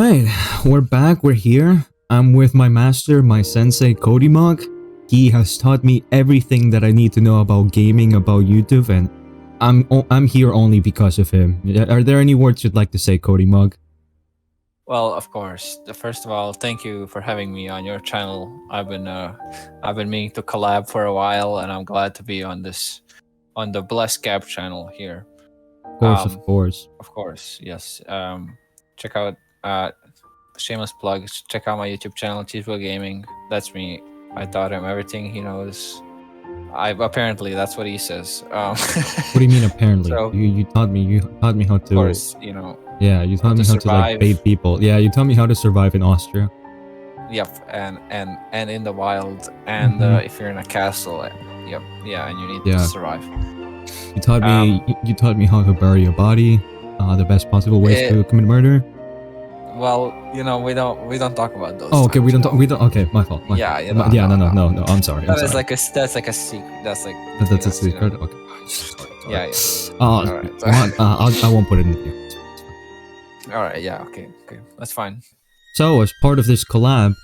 Alright, we're back, we're here. I'm with my master, my sensei, Cody Mog. He has taught me everything that I need to know about gaming, about YouTube, and I'm here only because of him. Are there any words you'd like to say, Cody Mog? Well, of course. First of all, thank you for having me on your channel. I've been meaning to collab for a while, and I'm glad to be on the Blessed Gap channel here. Of course. Of course, yes. Check out shameless plugs. Check out my YouTube channel, Cheeseburger Gaming. That's me. I taught him everything he knows. Apparently that's what he says. What do you mean apparently? So, you taught me how to. Of course, you know. Yeah, you taught me how to like bait people. Yeah, you taught me how to survive in Austria. Yep, and in the wild, and if you're in a castle, yep, yeah, and you need to survive. You taught me. You taught me how to bury a body. The best possible ways to commit murder. Well, you know, we don't talk about those. Oh, okay, times, we don't. Okay, my fault. No. I'm sorry. That's like a secret. That's a secret. You know. Okay. Yeah. I won't put it in the video. All right. Yeah. Okay. That's fine. So, as part of this collab,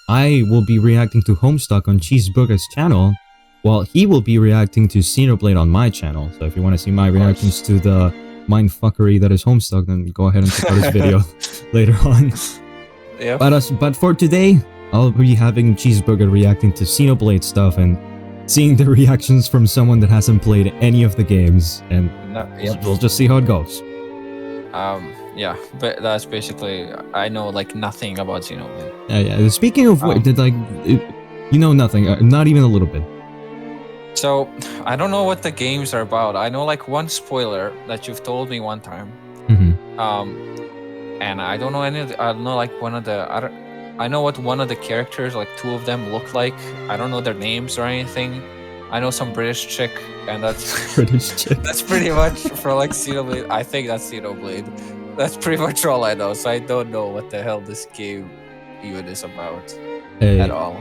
I will be reacting to Homestuck on Cheeseburger's channel, while he will be reacting to Xenoblade on my channel. So, if you want to see my reactions to the mindfuckery that is Homestuck, then go ahead and check out his video later on. Yeah. But for today, I'll be having Cheeseburger reacting to Xenoblade stuff and seeing the reactions from someone that hasn't played any of the games, and we'll just see how it goes. Yeah, but that's basically, I know like nothing about Xenoblade. Yeah. Speaking of what, you know nothing, not even a little bit. So, I don't know what the games are about. I know like one spoiler that you've told me one time. And I don't know any of the, I don't know like one of the, I know what one of the characters, like two of them look like. I don't know their names or anything. I know some British chick, and that's British chick. That's pretty much for like Xenoblade. I think that's Xenoblade. That's pretty much all I know. So I don't know what the hell this game even is about at all.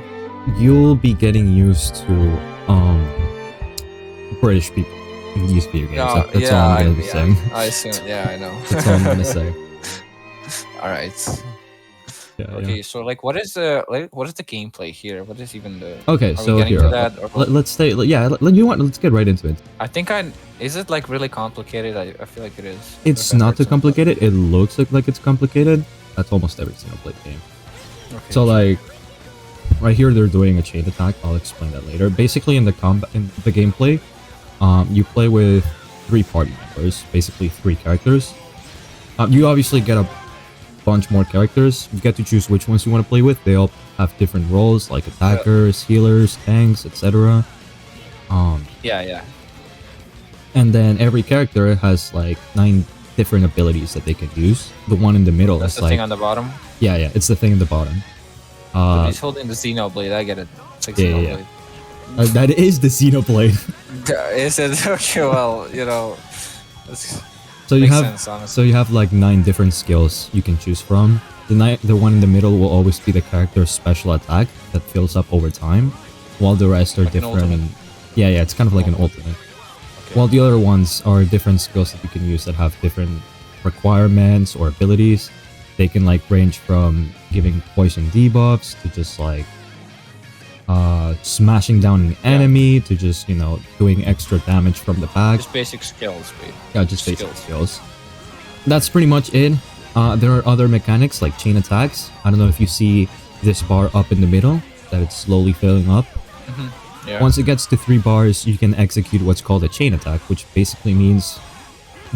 You'll be getting used to British people in these video games. That's all I'm gonna be saying. I assume. Yeah, I know. That's all I'm gonna say. All right. Okay, so like, what is the gameplay here? What is even the? Okay, so here, let's stay. Yeah, you want? Let's get right into it. I think is it like really complicated? I feel like it is. It's not too complicated. It looks like it's complicated. That's almost every Xenoblade game. Okay. So like, right here they're doing a chain attack. I'll explain that later. Basically, in the gameplay, you play with 3 party members. Basically, 3 characters. You obviously get a bunch more characters. You get to choose which ones you want to play with. They all have different roles, like attackers, healers, tanks, etc. Yeah. And then every character has like 9 different abilities that they can use. The one in the middle is the like thing on the bottom. Yeah, it's the thing in the bottom. He's holding the Xenoblade. I get it. It's like Xenoblade. That is the Xenoblade. Is it? Okay, well, you know. So you have like 9 different skills you can choose from. The one in the middle will always be the character's special attack that fills up over time, while the rest are like different. Yeah, it's kind of like an ultimate. Okay. While the other ones are different skills that you can use that have different requirements or abilities. They can like range from giving poison debuffs to just like smashing down an enemy to just, you know, doing extra damage from the back. Just basic skills, babe. Yeah, just basic skills. That's pretty much it. There are other mechanics like chain attacks. I don't know if you see this bar up in the middle, that it's slowly filling up. Yeah. Once it gets to 3 bars, you can execute what's called a chain attack, which basically means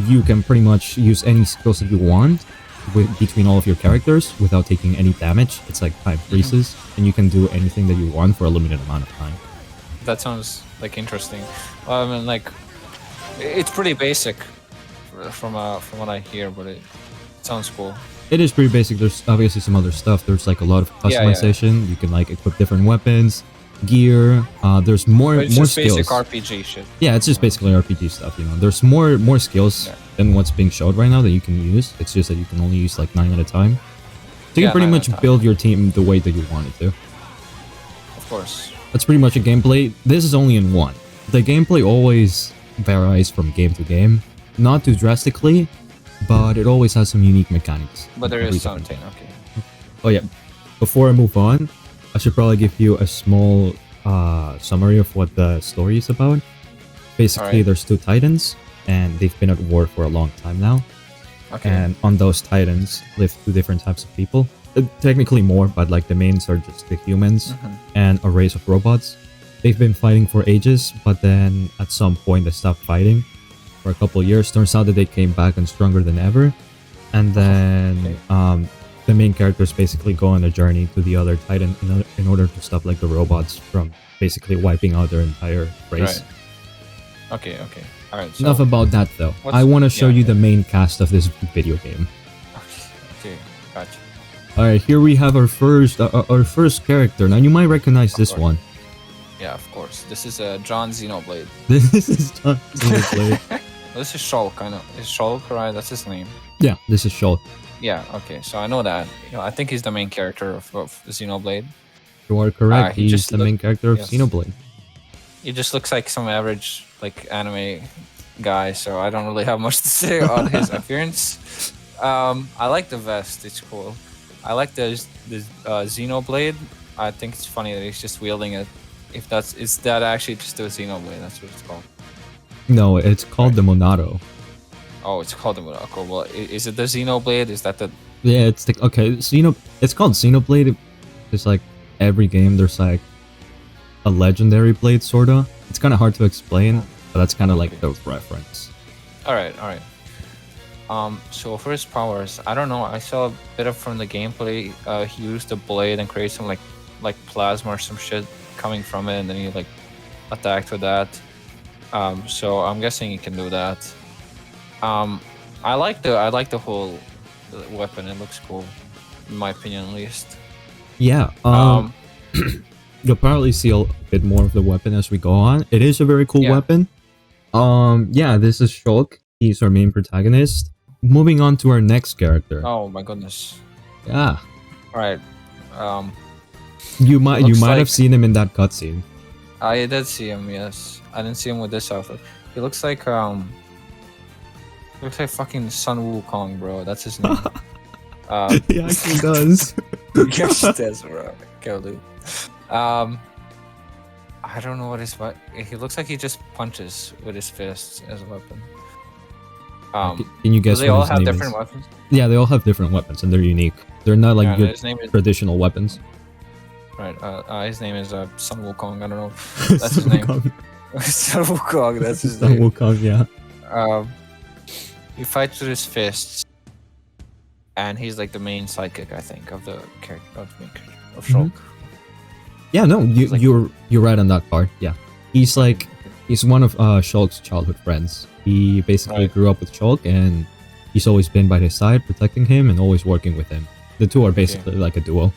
you can pretty much use any skills that you want between all of your characters without taking any damage. It's like time freezes, and you can do anything that you want for a limited amount of time. That sounds like interesting. Well, I mean, like, it's pretty basic from what I hear, but it sounds cool. It is pretty basic. There's obviously some other stuff. There's like a lot of customization. You can like equip different weapons, gear. There's more skills. Basic RPG shit. Yeah, it's just basically RPG stuff. You know, there's more skills than what's being showed right now that you can use. It's just that you can only use like 9 at a time. So you can pretty much build your team the way that you want it to. Of course. That's pretty much a gameplay. This is only in 1. The gameplay always varies from game to game. Not too drastically, but it always has some unique mechanics. But there Every is different- something. Okay. Oh yeah. Before I move on, I should probably give you a small summary of what the story is about. Basically, Alright. there's two titans, and they've been at war for a long time now. Okay. And on those titans live two different types of people. Technically more, but like the mains are just the humans Mhm. and a race of robots. They've been fighting for ages, but then at some point they stopped fighting for a couple of years. Turns out that they came back and stronger than ever. And then the main characters basically go on a journey to the other titan in order to stop like the robots from basically wiping out their entire race. Right. Okay. All right. So, Enough about that though. what's- I want to show yeah, you the main cast of this video game. Okay. Gotcha. All right, here we have our first character. Now you might recognize this course. one. Yeah, of course. This is John Xenoblade. This is John Xenoblade. This is Shulk. I know. Is Shulk right? That's his name. Yeah, this is Shulk. Yeah. Okay. So I know that. I think he's the main character of Xenoblade. You are correct. he He's just the main character of yes. Xenoblade. He just looks like some average like anime guy. So I don't really have much to say on his appearance. I like the vest. It's cool. I like the Xenoblade. I think it's funny that he's just wielding it. Is that actually just a Xenoblade? That's what it's called. No, it's called the Monado. Oh, it's called the Monaco. Well, is it the Xenoblade? Is that the? Yeah, it's the okay. It's called Xenoblade. It's like every game there's like a legendary blade, sorta. It's kind of hard to explain, but that's kind of like the reference. All right. So for his powers, I don't know. I saw a bit of from the gameplay. He used the blade and created some like plasma or some shit coming from it, and then he like attacked with that. So I'm guessing he can do that. I like the whole weapon. It looks cool, in my opinion, at least. Yeah. You'll probably see a bit more of the weapon as we go on. It is a very cool Yeah. weapon. Yeah, this is Shulk. He's our main protagonist. Moving on to our next character. Oh my goodness. Yeah. All right. You might looks have like- seen him in that cutscene. I did see him. Yes, I didn't see him with this outfit. He looks like fucking Sun Wukong, bro. That's his name. He actually does. Yes, that's bro. Kill dude. I don't know what his but he looks like he just punches with his fists as a weapon. Can you Do guess they what all his have name different is? weapons? Yeah, they all have different weapons and they're unique. They're not like Yeah, your his name is traditional weapons. right. His name is Sun Wukong. I don't know. That's his name. Wukong. Sun Wukong. That's his Sun name. Wukong, yeah. He fights with his fists, and he's like the main sidekick, I think, of the character of Shulk. Yeah, no, like- you're right on that part. Yeah, he's one of Shulk's childhood friends. He basically Right. grew up with Shulk, and he's always been by his side, protecting him and always working with him. The two are basically like a duo.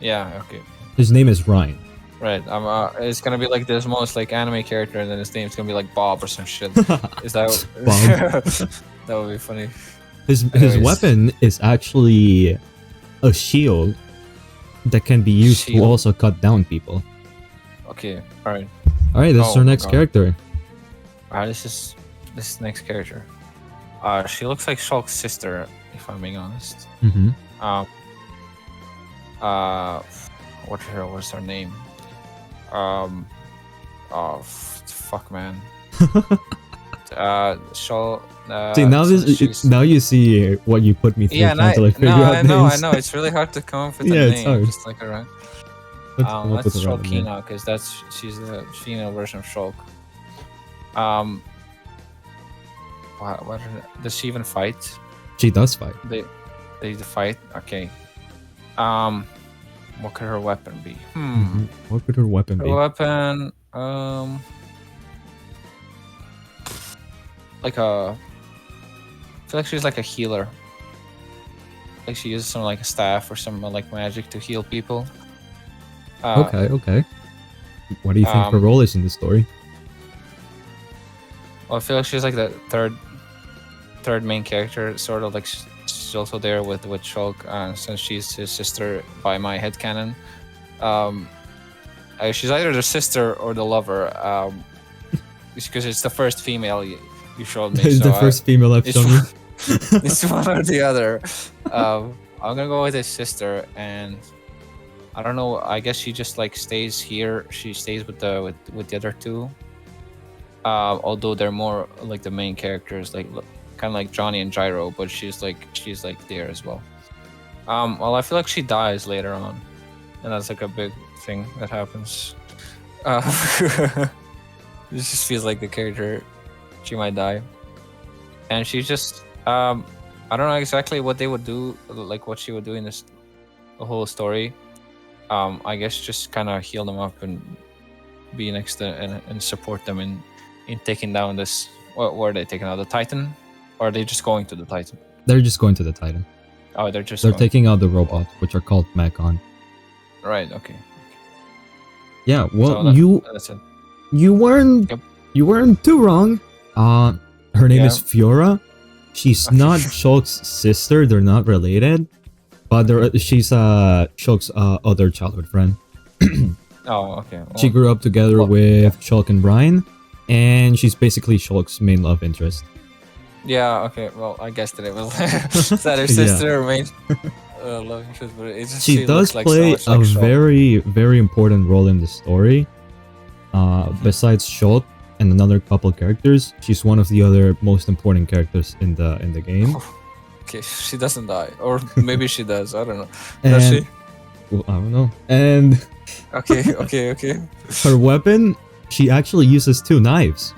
Yeah. Okay. His name is Ryan. Right. It's gonna be like this most like anime character, and then his name's gonna be like Bob or some shit. Is that? Bob. That would be funny. His Anyways. weapon is actually a shield that can be used to Shield? also cut down people. Okay. All right. All right, this is Oh our my next God. character. This is next character. She looks like Shulk's sister, if I'm being honest. Mm-hmm. What's her name? Fuck, man. Shul. See, she's- now you see what you put me through. Yeah, trying to like figure no, out I know. names. It's really hard to come up with Yeah, a it's name. hard. Just like around. Let's come up Let's with a random name. Shulkina, because she's the female version of Shulk. What does she even fight? She does fight. They fight. Okay. What could her weapon be? Mhm. What could her weapon Her be? weapon, like a. I feel like she's like a healer. Like she uses some like a staff or some like magic to heal people. Okay. What do you think her role is in the story? Well, I feel like she's like the third main character, sort of like she's also there with Shulk, since she's his sister by my headcanon. She's either the sister or the lover, because it's the first female you showed me. It's so the first female I've it's shown you. It's one or the other. I'm gonna go with his sister, and I don't know. I guess she just like stays here. She stays with the other two. Although they're more like the main characters, like kind of like Johnny and Gyro, but she's like there as well. Well, I feel like she dies later on, and that's like a big thing that happens. It just feels like the character, she might die, and she just I don't know exactly what they would do, like what she would do in this the whole story. I guess just kind of heal them up and be next to and support them in taking down this. What are they taking out, the Titan, or are they just going to the Titan? They're just going to the Titan. Oh, they're taking out the robots, which are called Mechon. Right. Okay. Yeah. Well, so that's it. You weren't too wrong. Her name is Fiora. She's not Shulk's sister. They're not related, but she's Shulk's other childhood friend. Oh, okay. Well, she grew up together with Shulk and Brian, and she's basically Shulk's main love interest. Yeah. Okay. Well, I guessed that it was that her sister or main love interest, but it just she does play so much a very, very important role in the story. Besides Shulk and another couple characters, she's one of the other most important characters in the game. Okay, she doesn't die, or maybe she does. I don't know. Does she? Well, I don't know. And okay. Her weapon, she actually uses 2 knives.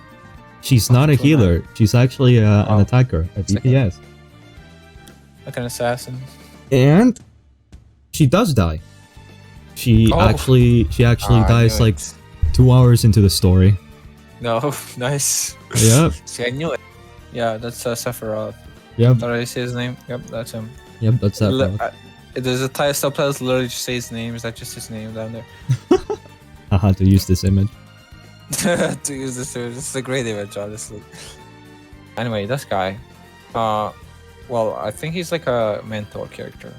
She's not a healer. She's actually an attacker, a DPS. Like an assassin. And she does die. She actually dies like 2 hours into the story. No, nice. Yep. See, I knew it. Yeah, that's Sephiroth. Yep. Did I say his name? Yep, that's him. Yep, that's Sephiroth. There's a subtitles literally just say his name. Is that just his name down there? I had to use this image. To use this image. This is a great image, honestly. Anyway, this guy. Well, I think he's like a mentor character.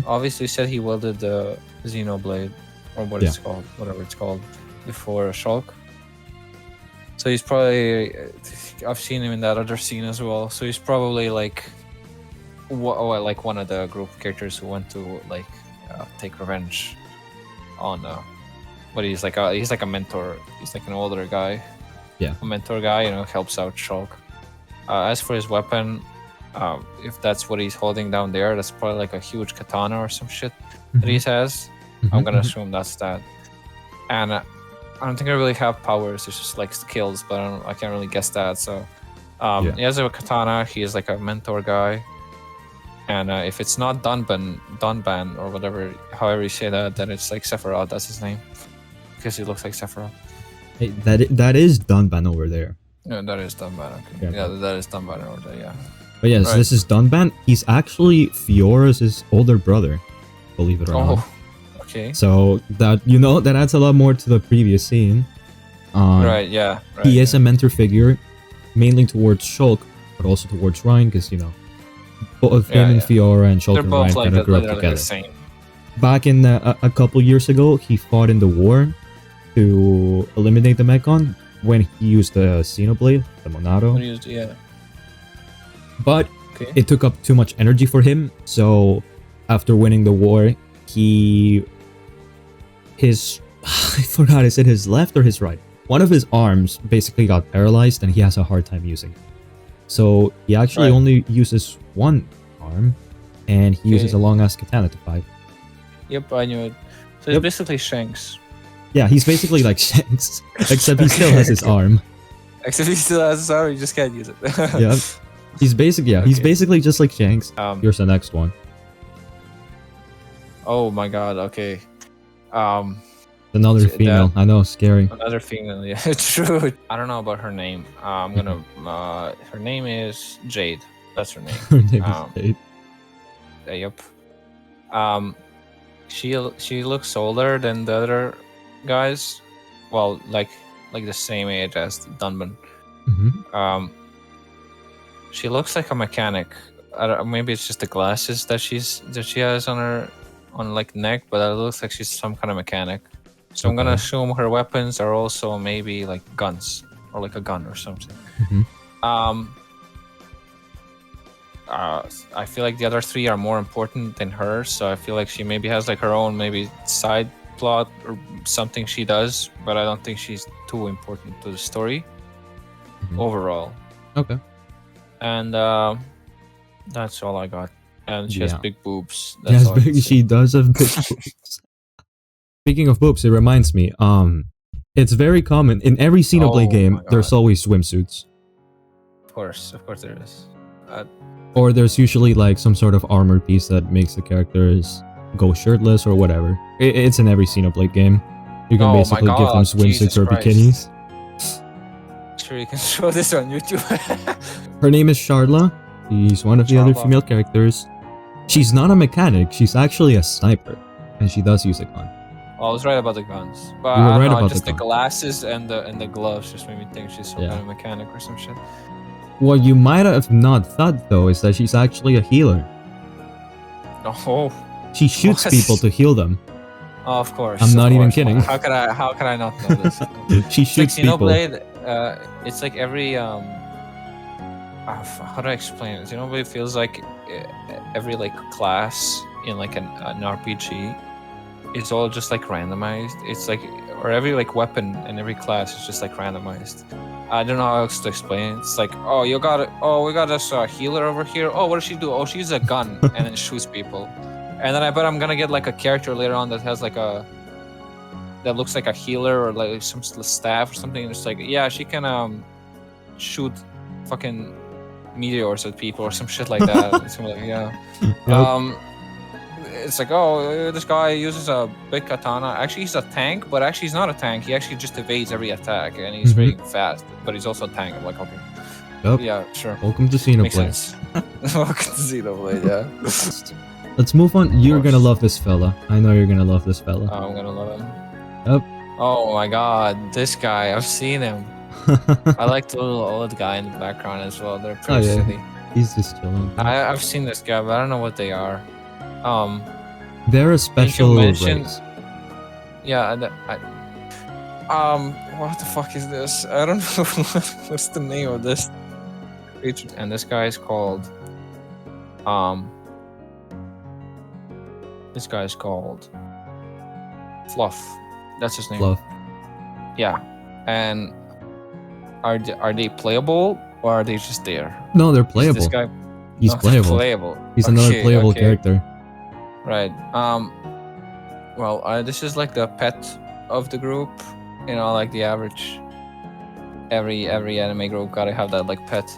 Obviously, said he wielded the Xenoblade, or what it's called, whatever it's called, before Shulk. So he's probably, I've seen him in that other scene as well. So he's probably like one of the group characters who went to like take revenge on. But he's like a mentor. He's like an older guy. Yeah. A mentor guy, helps out Shulk. As for his weapon, if that's what he's holding down there, that's probably like a huge katana or some shit that he has. I'm gonna assume that's that. And I don't think I really have powers. It's just like skills, but I can't really guess that. So he has a katana. He is like a mentor guy. And if it's not Dunban or whatever, however you say that, then it's like Sephiroth. That's his name, because he looks like Sephiroth. Hey, that is Dunban over there. Yeah, that is Dunban. Okay. Yeah, that is Dunban over there. Yeah. But yes, this is Dunban. He's actually Fiora's older brother, believe it or not. Okay. So that adds a lot more to the previous scene. Right. He is a mentor figure, mainly towards Shulk, but also towards Ryan, because both him and Fiora and Shulk and Ryan kind of grew up together. The same. Back in a couple years ago, he fought in the war to eliminate the Mechon when he used the Xenoblade, the Monado. But it took up too much energy for him, so after winning the war, I forgot, is it his left or his right? One of his arms basically got paralyzed and he has a hard time using it. So he actually only uses one arm, and he uses a long-ass katana to fight. Yep, I knew it. So he's basically Shanks. Yeah, he's basically like Shanks, except he still has his arm. Except he still has his arm, he just can't use it. Yeah. He's basically just like Shanks. Here's the next one. Oh my god, okay. Another female. I know, scary. Another female, yeah, true. I don't know about her name. I'm gonna her name is Jade. That's her name. Her name is Jade. Yep. She looks older than the other guys. Well, like the same age as Dunban. She looks like a mechanic. Maybe it's just the glasses that she has on her like neck, but it looks like she's some kind of mechanic. So I'm gonna assume her weapons are also maybe like guns or like a gun or something. I feel like the other three are more important than her, so I feel like she maybe has like her own maybe side plot or something she does, but I don't think she's too important to the story overall. Okay. And that's all I got. And she has big boobs. That's all she does have big boobs. Speaking of boobs, it reminds me. It's very common in every Xenoblade game. There's always swimsuits. Of course there is. Or there's usually like some sort of armor piece that makes the characters go shirtless or whatever. It's in every Xenoblade game. You can basically give them swimsuits or bikinis. Sure, you can show this on YouTube. Her name is Charla. She's one of the other female characters. She's not a mechanic. She's actually a sniper, and she does use a gun. I was right about the guns, but you were right about just the glasses and the gloves just made me think she's some kind of mechanic or some shit. What you might have not thought though is that she's actually a healer. Oh. She shoots people to heal them. Oh, of course. I'm not even kidding. How could I not know this? She shoots people. Xenoblade, it's like every how do I explain it? Xenoblade feels like every like class in like an RPG. It's all just like randomized. It's like, or every like weapon in every class is just like randomized. I don't know how else to explain it. It's like, oh, we got this healer over here. Oh, what does she do? Oh, she uses a gun and then shoots people. And then I bet I'm gonna get like a character later on that has like that looks like a healer or like some staff or something. And it's like, yeah, she can shoot fucking meteors at people or some shit like that. It's like, yeah. It's like, oh, this guy uses a big katana. Actually, he's a tank, but actually he's not a tank. He actually just evades every attack, and he's very fast. But he's also a tank. I'm like, okay. Yep. Yeah, sure. Welcome to Xenoblade. Welcome to Xenoblade, yeah. Let's move on. You're gonna love this fella. I know you're gonna love this fella. Oh, I'm gonna love him. Yep. Oh my god, this guy. I've seen him. I like the little old guy in the background as well. They're pretty silly. He's just chilling. I've seen this guy, but I don't know what they are. They're a special race. Yeah, what the fuck is this? I don't know what's the name of this creature. And this guy is called Fluff. That's his name. Fluff. Yeah. And are they playable or are they just there? No, they're playable. This guy, he's playable. He's another playable character. Right. Well, this is like the pet of the group. You know, like the average. Every anime group gotta have that like pet.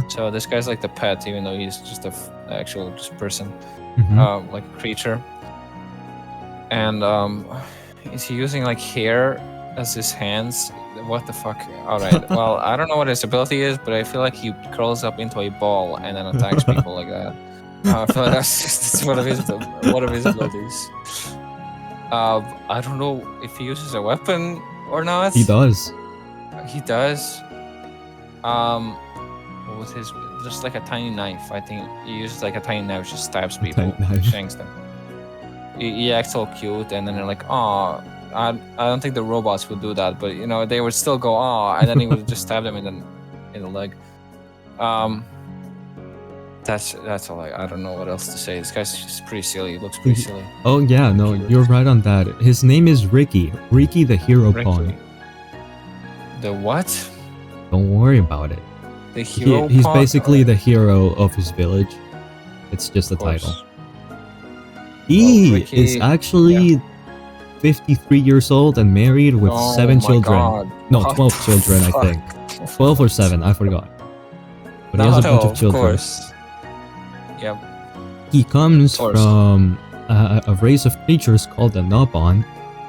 So this guy's like the pet, even though he's just actual person, like a creature. And is he using like hair as his hands? What the fuck? All right. Well, I don't know what his ability is, but I feel like he curls up into a ball and then attacks people like that. I feel like that's just one of his abilities. I don't know if he uses a weapon or not. He does. He does. With his just like a tiny knife. I think he uses like a tiny knife, just stabs people, shanks them. He acts all cute, and then they're like, "Oh, I don't think the robots would do that," but you know they would still go, "Oh," and then he would just stab them in the leg. That's all. I don't know what else to say. This guy's just pretty silly. He looks pretty silly. Oh yeah, no, you're right on that. His name is Ricky. Ricky the Hero Pawn. The what? Don't worry about it. The hero. He's basically the hero of his village. It's just the title. He is actually 53 years old and married with 7 children. God. No, 12 children, I think. 12 or 7, I forgot. But he has a bunch of children. Of course. Yep. He comes from a race of creatures called the Nabon,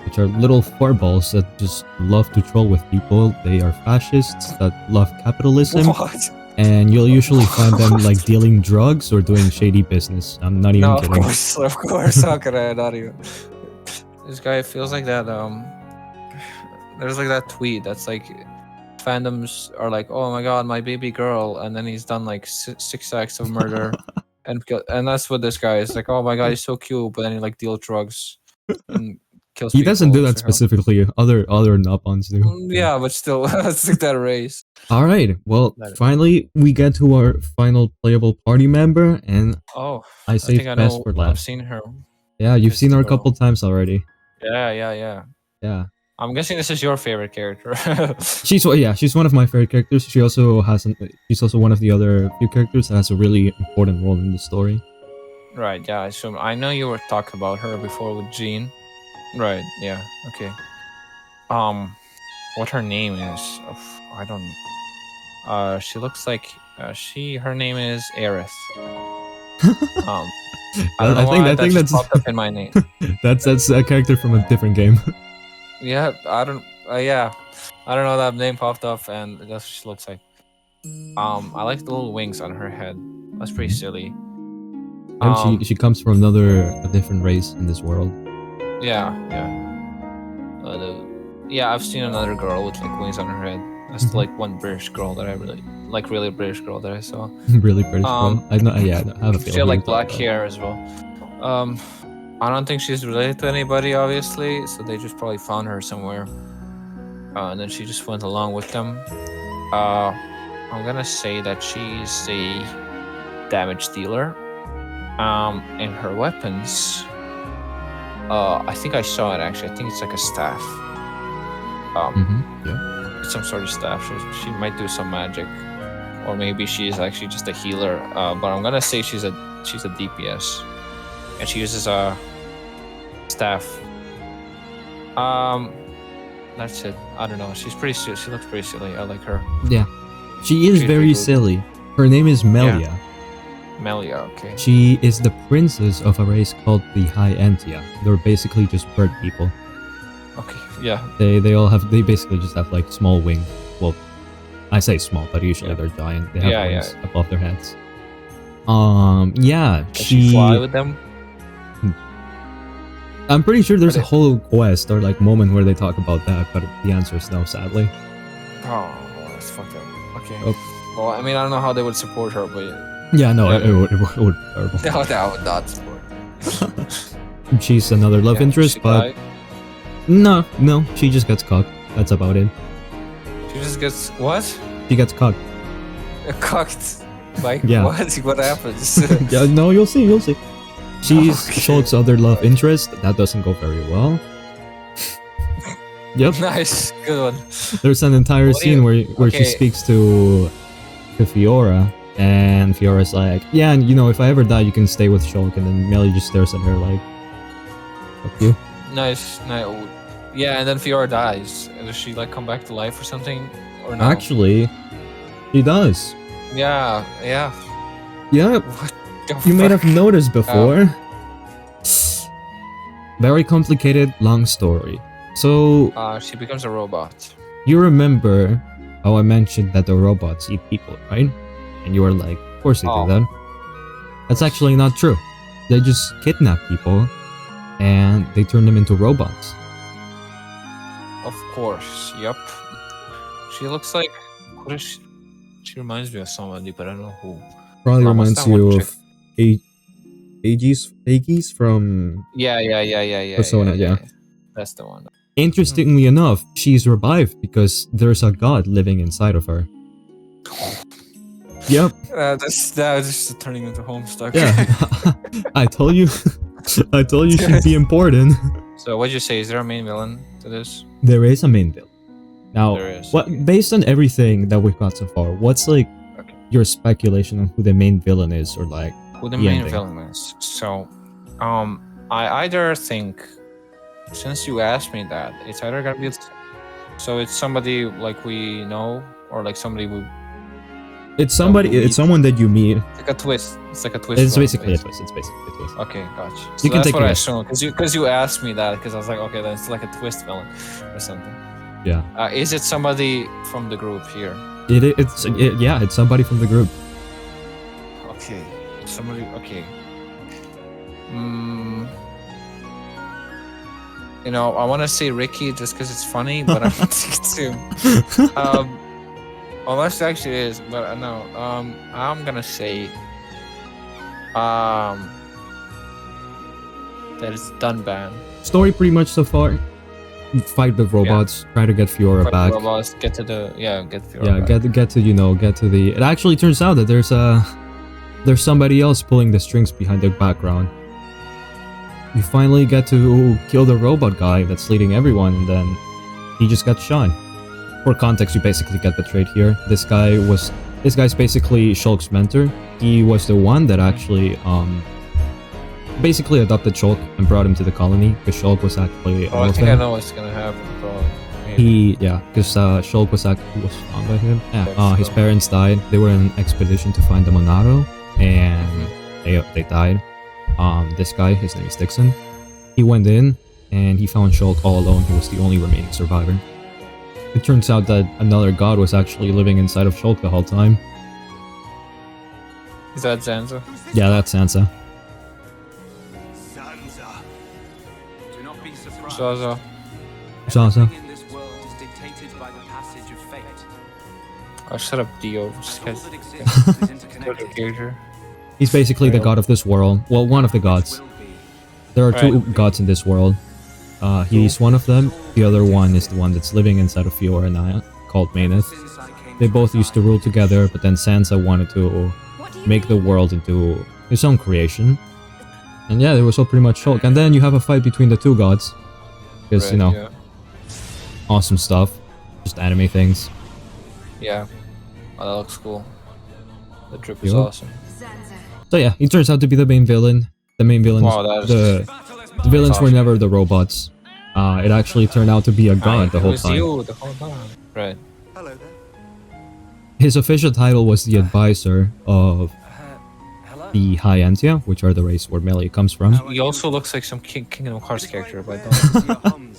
which are little furballs that just love to troll with people. They are fascists that love capitalism. What? And you'll usually find them like dealing drugs or doing shady business. I'm not even kidding. Of course. How could I not even? This guy feels like that. There's like that tweet that's like, fandoms are like, "Oh my god, my baby girl," and then he's done like 6 acts of murder, and that's what this guy is like. Oh my god, he's so cute, but then he like deals drugs and kills He doesn't do people that for help. specifically. Other Nopons do. Yeah, but still, let's take that race. All right. Well, finally we get to our final playable party member, and Oh, I I think saved I best know. for I've last. seen her. Yeah, you've seen her a Christopher. couple times already. Yeah. Yeah. I'm guessing this is your favorite character. She's one of my favorite characters. She also she's also one of the other few characters that has a really important role in the story. Right, yeah, so I know you were talking about her before with Jean. Right, yeah, okay. What her name is? I don't. She looks like her name is Aerith. I don't know why that just popped up in my name. That's a character from a different game. Yeah, I don't. Yeah, I don't know, that name popped up, and that's what she looks like. I like the little wings on her head. That's pretty silly. And she comes from a different race in this world. Yeah. Yeah, I've seen another girl with like wings on her head. That's like one British girl that I really British girl that I saw. Really British girl. I know. Yeah, I have a feeling. She had like black hair as well. I don't think she's related to anybody, obviously. So they just probably found her somewhere, and then she just went along with them. I'm gonna say that she's a damage dealer. And her weapons. I think I saw it actually. I think it's like a staff. Yeah. It's some sort of staff. She might do some magic, or maybe she is actually just a healer. But I'm gonna say she's a DPS, and she uses a staff. That's it. I don't know. She's pretty. She looks pretty silly. I like her. Yeah, she is very silly. Her name is Melia. Yeah. Melia, okay. She is the princess of a race called the High Entia. They're basically just bird people. Okay, yeah. They basically just have like small wings. Well, I say small, but usually they're giant. They have wings above their heads. Yeah. Can she fly with them? I'm pretty sure there's a whole quest or like moment where they talk about that, but the answer is no, sadly. Oh, that's fucked up. Okay. Well, I mean, I don't know how they would support her, but yeah, no, it would be terrible. No, that would not support. She's another love interest, but no, she just gets cocked. That's about it. She just gets what? She gets cocked. Cocked? Like what? What happens? Yeah, no, you'll see. She's Shulk's other love interest. That doesn't go very well. Yep. Nice, good one. There's an entire scene where she speaks to Fiora. And Fiora's like, yeah, and if I ever die, you can stay with Shulk. And then Melia just stares at her like, fuck you. Nice. Yeah, and then Fiora dies. Does she like come back to life or something? Or no? Actually, she does. Yeah. Yeah. What the you may have noticed before. Very complicated, long story. So she becomes a robot. You remember how I mentioned that the robots eat people, right? And you were like, of course they do that. That's actually not true. They just kidnap people and they turn them into robots. Of course, yep. She looks like... What is she? She reminds me of somebody, but I don't know who. Probably reminds you of Aegis from... Yeah. Persona, yeah. That's the one. Interestingly enough, she's revived because there's a god living inside of her. Yep. That's just turning into Homestuck. Yeah. I told you she'd be important. So what'd you say? Is there a main villain to this? There is a main villain. Now, there is. Based on everything that we've got so far, what's like your speculation on who the main villain is, or like who the main villain is? So, I either think, since you asked me that, it's either gonna be it's somebody like we know, or like somebody we. It's someone that you meet. It's like a twist. It's like a twist. It's basically a twist. Okay, gotcha. So that's what I assumed, because you asked me that, because I was like, okay, then it's like a twist villain or something. Yeah. Is it somebody from the group here? It's somebody from the group. Okay, somebody. Okay. I want to say Ricky just because it's funny, but I don't think it's him. Unless it actually is, but no. I'm gonna say. that it's done ban. Story pretty much so far. Fight the robots, try to get Fiora Fight back. the robots, get to the get Fiora Yeah, back. get to the. It actually turns out that there's somebody else pulling the strings behind the background. You finally get to kill the robot guy that's leading everyone, and then he just got shot. For context, you basically get betrayed here. This guy's basically Shulk's mentor. He was the one that actually basically adopted Shulk and brought him to the colony because Shulk was actually I think I know what's gonna happen, bro. Because Shulk was found by him. Yeah, his parents died. They were on an expedition to find the Monado, and they died. This guy, his name is Dixon. He went in and he found Shulk all alone. He was the only remaining survivor. It turns out that another god was actually living inside of Shulk the whole time. Is that Zanza? Yeah, that's Sansa. Zaza. Sansa. Oh, shut up, Dio. Just character. He's basically the god of this world. Well, one of the gods. There are two gods in this world. He's one of them. The other one is the one that's living inside of Fiora now, called Mayneth. They both used to rule together, but then Sansa wanted to make the world into his own creation. And yeah, it was all pretty much Shulk. And then you have a fight between the two gods. Because, you know, awesome stuff. Just anime things. Yeah. Oh, that looks cool. The trip is awesome. So yeah, he turns out to be the main villain. The main villains, the villains were never the robots. It actually turned out to be a god the whole time. You the whole time. Right. Hello there. His official title was the advisor of the High Entia, which are the race where Melee comes from. He also looks like some Kingdom Hearts character, but don't.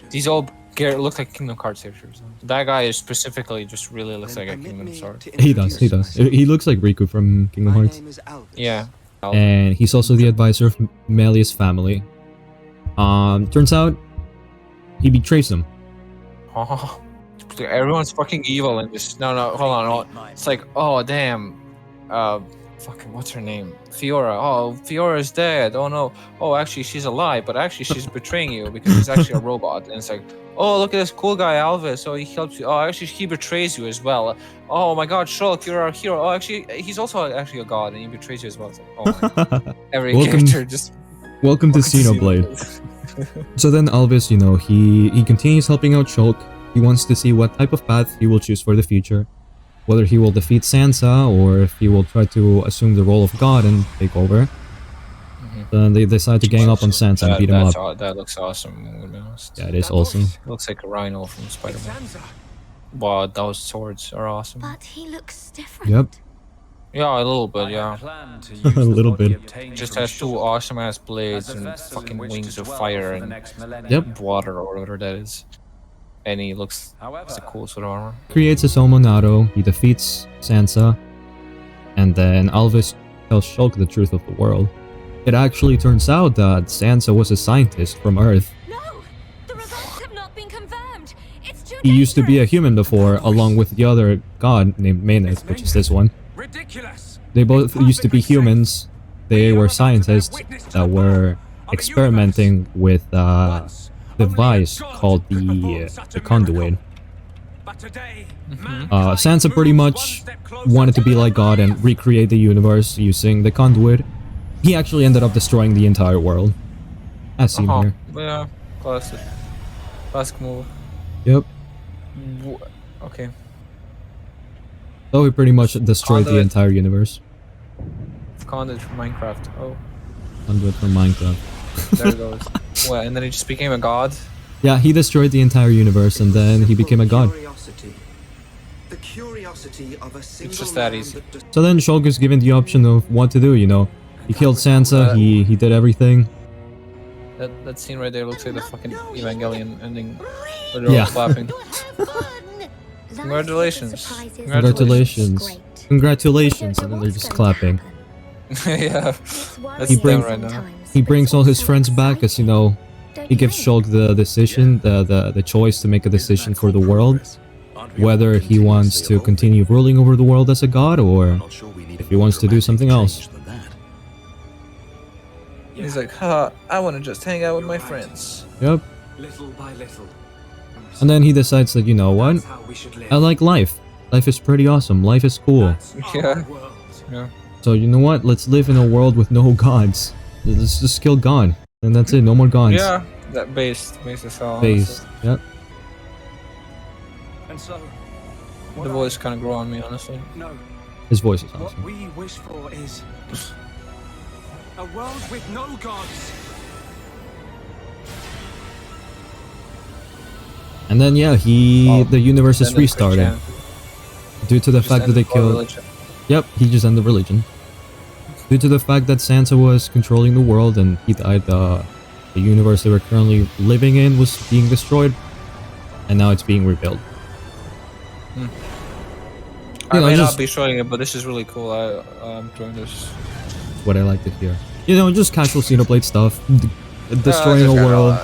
These all look like Kingdom Hearts characters. That guy is specifically just really looks like a Kingdom Hearts. He does. He looks like Riku from Kingdom Hearts. Yeah. And he's also the advisor of Melee's family. Turns out he betrays them. Oh, everyone's fucking evil in this. No, hold on. It's like, oh damn. Fucking what's her name? Fiora. Oh, Fiora's dead. Oh no. Oh, actually she's alive, but actually she's betraying you because he's actually a robot. And it's like, oh, look at this cool guy Alvis. Oh, he helps you. Oh, actually he betrays you as well. Oh my God, Shulk, you're our hero. Oh, actually he's also actually a god and he betrays you as well. It's like, oh my God. Every character just. Welcome to Xenoblade. So then Alvis, you know, he continues helping out Shulk. He wants to see what type of path he will choose for the future. Whether he will defeat Sansa or if he will try to assume the role of God and take over. Then they decide to gang up on Sansa and beat him up. That looks awesome, to be honest. Yeah, it is awesome. It looks like a rhino from Spider-Man. Wow, those swords are awesome. But he looks different. Yep. Yeah, a little bit, yeah. A little bit. Just has two awesome ass blades and fucking wings of fire and water or whatever that is. And he looks as a cool sort of armor. Creates his own Monado, he defeats Sansa, and then Alvis tells Shulk the truth of the world. It actually turns out that Sansa was a scientist from Earth. No! The results have not been confirmed! It's too He used to be a dangerous. human before, along with the other god named Mayneth, which is this one. Ridiculous. They both used to be humans. They were scientists that were experimenting with device called the conduit. Sansa pretty much wanted to be like God and recreate the universe using the conduit. He actually ended up destroying the entire world, as seen here. Yeah, classic move. Yep. Okay. So he pretty much destroyed the entire universe. Conduit from Minecraft. Oh, Conduit from Minecraft. there it goes. Well, and then he just became a god. Yeah, he destroyed the entire universe and then he became a god. The curiosity of a It's just that easy. So then Shulk is given the option of what to do, you know. He killed Sansa, he did everything. That scene right there looks like the fucking Evangelion ending. Where they're all clapping. Congratulations. Congratulations. Congratulations, and then they're just clapping. Yeah. That's He brings- them right now. He brings all his friends back as, you know, he gives Shulk the decision, the choice to make a decision for the world. Whether he wants to continue ruling over the world as a god or if he wants to do something else. He's like, "Ha! I want to just hang out with my friends." Yep. Little by little. And then he decides that, you know what? That's how we should live. I like life. Life is pretty awesome. Life is cool. That's Yeah. our world. Yeah. So you know what? Let's live in a world with no gods. Let's just kill God. And that's it. No more gods. Yeah. That based as hell. Based. Yep. And so, The voice kind of grew on me, honestly. No, His voice is what awesome. we wish for is a world with no gods. And then yeah, the universe is Then the restarted Christian- due to the just fact that they ended all killed. religion. Yep, he just ended religion. Due to the fact that Santa was controlling the world and he died, the universe they were currently living in was being destroyed, and now it's being rebuilt. I know, may just- not be showing it, but this is really cool. I'm doing this. What I like to hear. You know, just casual Xenoblade stuff, destroying Just a kinda, world,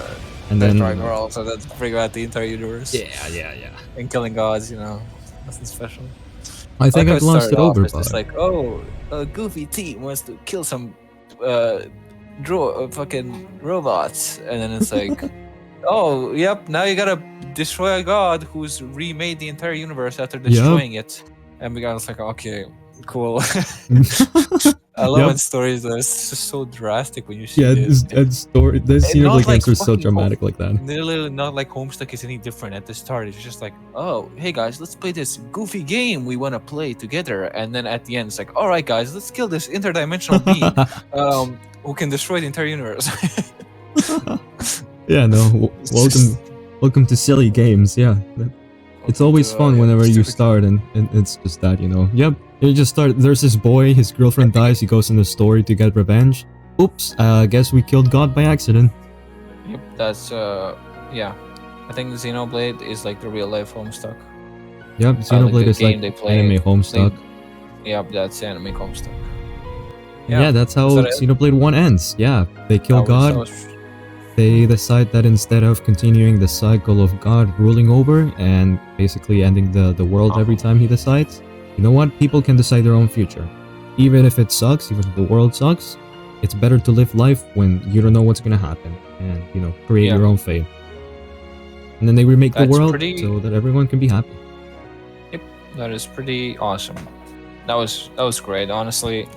and then destroying worlds, so that's bring out the entire universe. yeah. And killing gods, you know, nothing special. I think Like I how it glossed it started off over, as just but like, oh, a goofy team wants to kill some fucking robots, and then it's like, oh, yep, now you gotta destroy a god who's remade the entire universe after destroying it, and we got like, okay, cool. I love Yep. when stories are just so drastic when you see yeah, it. this It's Xenoblade not like games are so fucking dramatic like that. They're literally not like Homestuck is any different at the start. It's just like, oh, hey guys, let's play this goofy game we want to play together. And then at the end, it's like, all right, guys, let's kill this interdimensional being who can destroy the entire universe. Yeah, no. It's Welcome to silly games. Yeah, it's always fun whenever you start, and it's just that, you know. Yep, you just start. There's this boy. His girlfriend dies. He goes in the story to get revenge. Oops. Guess we killed God by accident. Yep, that's yeah. I think Xenoblade is like the real life Homestuck. Yep, Xenoblade the is like game they play- anime Homestuck. Yep, that's anime Homestuck. Yeah, that's how Is that it? Xenoblade 1 ends. Yeah, they kill God. They decide that instead of continuing the cycle of God ruling over and basically ending the world every time he decides, you know what? People can decide their own future. Even if it sucks, even if the world sucks, it's better to live life when you don't know what's gonna happen and, you know, create Yeah. your own fate. And then they remake the That's world pretty- so that everyone can be happy. That is pretty awesome. That was great. Honestly,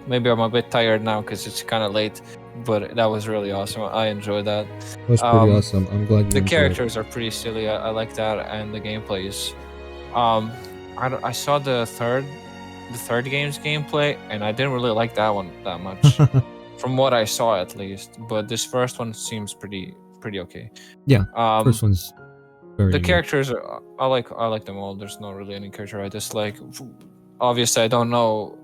maybe I'm a bit tired now because it's kind of late, but that was really awesome. I enjoyed that. That was pretty Um, awesome. I'm glad you The enjoyed it. characters are pretty silly. I like that, and the gameplay is. I saw the third game's gameplay, and I didn't really like that one that much, from what I saw at least. But this first one seems pretty okay. Yeah, First one's very The unique. characters are, I like them all. There's not really any character I dislike. Obviously, I don't know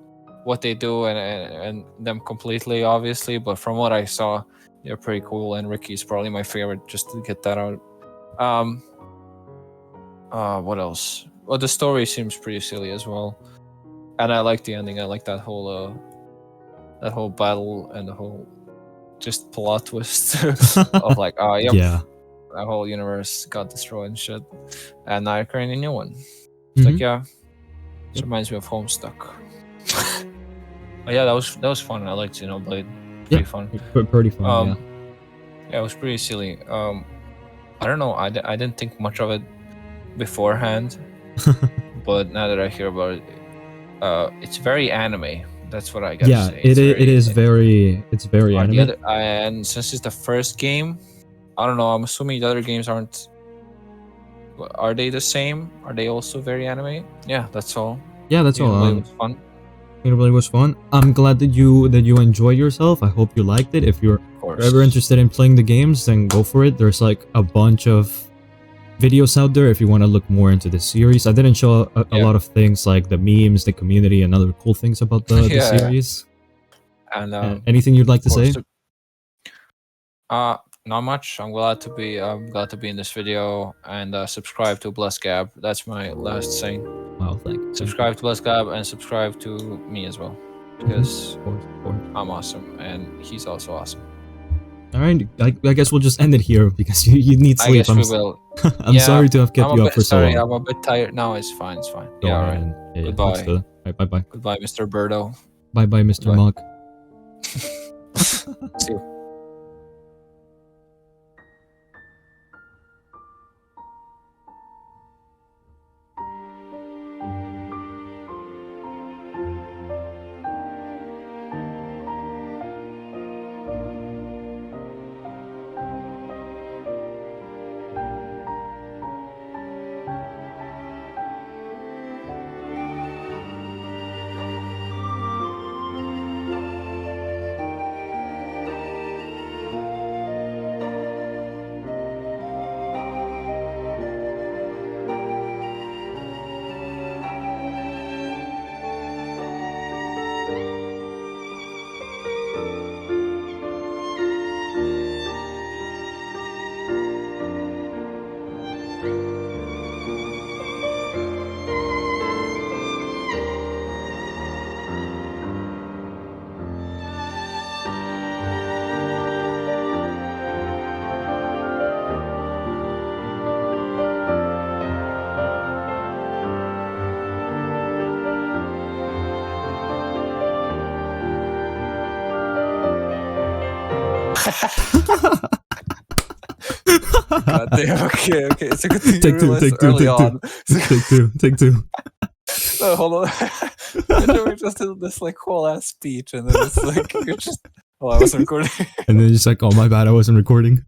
what they do and them completely, obviously, but from what I saw, they're pretty cool. And Ricky's probably my favorite, just to get that out. What else? Well, the story seems pretty silly as well, and I like the ending. I like that whole battle and the whole just plot twist of like, oh yep, Yeah. the whole universe got destroyed and shit, and now you're creating a new one. It's like, Mhm. yeah, this reminds me of Homestuck. But yeah, that was fun. I liked Xenoblade. Pretty fun. Pretty fun, yeah. Yeah, it was pretty silly. I don't know. I didn't think much of it beforehand, but now that I hear about it, it's very anime. That's what I gotta Yeah, say. it is very anime. And since it's the first game, I don't know. I'm assuming the other games aren't. Are they the same? Are they also very anime? Yeah, that's all. Yeah, that's all. Xenoblade was fun. Xenoblade was fun. I'm glad that you enjoyed yourself. I hope you liked it. If you're Of course. ever interested in playing the games, then go for it. There's like a bunch of videos out there if you want to look more into the series. I didn't show a Yeah. lot of things like the memes, the community, and other cool things about the Yeah. series. And Anything you'd like to of say? course, not much. I'm glad to be in this video and subscribe to Bless Gab. That's my last saying. Wow, thank you. Subscribe to Bless Gab and subscribe to me as well, because Of course. I'm awesome and he's also awesome. All right, I guess we'll just end it here because you need I sleep. guess we will. I'm Yeah, sorry to have kept I'm you a up for bit so sorry. long. I'm a bit tired. No, it's fine. It's fine. Go Yeah, all ahead right. and- yeah, Goodbye. let's do it. All right, bye bye. Goodbye, Mr. Birdo. Bye bye, Mr. Goodbye. Mock. See you. God damn. Okay. It's a good thing Take you two, realized take two, early take two. on. Take two. No, hold on. We just did this like whole ass speech, and then it's like you're just. Oh, I wasn't recording. And then just like, oh my bad, I wasn't recording.